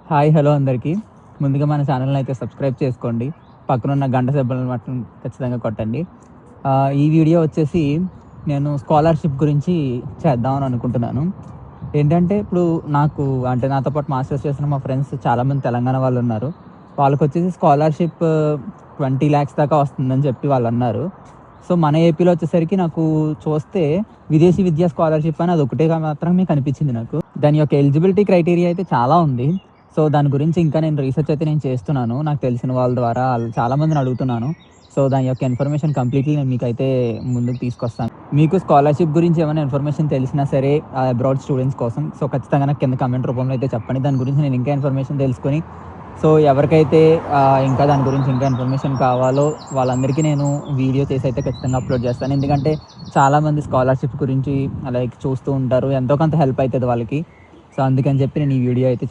Hi hello అందరికీ. ముందుగా మన ఛానల్ని అయితే సబ్స్క్రైబ్ చేసుకోండి. పక్కనున్న గంట సింబల్ని మాత్రం ఖచ్చితంగా కొట్టండి. ఈ వీడియో వచ్చేసి నేను స్కాలర్షిప్ గురించి చేద్దామని అనుకుంటున్నాను. ఏంటంటే ఇప్పుడు నాకు అంటే నాతో పాటు మాస్టర్స్ చేస్తున్న మా ఫ్రెండ్స్ చాలామంది తెలంగాణ వాళ్ళు ఉన్నారు. వాళ్ళకొచ్చేసి స్కాలర్షిప్ 20 lakhs దాకా వస్తుందని చెప్పి వాళ్ళన్నారు. సో మన ఏపీలో వచ్చేసరికి నాకు చూస్తే విదేశీ విద్యా స్కాలర్షిప్ అని అదొకటే మాత్రమే కనిపించింది నాకు. దాని యొక్క ఎలిజిబిలిటీ క్రైటీరియా అయితే చాలా ఉంది. సో దాని గురించి ఇంకా నేను రీసెర్చ్ అయితే నేను చేస్తున్నాను. నాకు తెలిసిన వాళ్ళ ద్వారా చాలా మందిని అడుగుతున్నాను. సో దాని యొక్క ఇన్ఫర్మేషన్ కంప్లీట్‌లీ నేను మీకైతే ముందుకు తీసుకొస్తాను. మీకు స్కాలర్‌షిప్ గురించి ఏమైనా ఇన్ఫర్మేషన్ తెలిసినా సరే అబ్రాడ్ స్టూడెంట్స్ కోసం సో ఖచ్చితంగా నాకు కింద కామెంట్ రూపంలో అయితే చెప్పండి. దాని గురించి నేను ఇంకా ఇన్ఫర్మేషన్ తెలుసుకొని సో ఎవరికైతే ఇంకా దాని గురించి ఇంకా ఇన్ఫర్మేషన్ కావాలో వాళ్ళందరికీ నేను వీడియో చేసి అయితే ఖచ్చితంగా అప్లోడ్ చేస్తాను. ఎందుకంటే చాలామంది స్కాలర్‌షిప్ గురించి లైక్ చూస్తూ ఉంటారు. ఎంతో కొంత హెల్ప్ అయితది వాళ్ళకి. సో అందుకని చెప్పి నేను ఈ వీడియో అయితే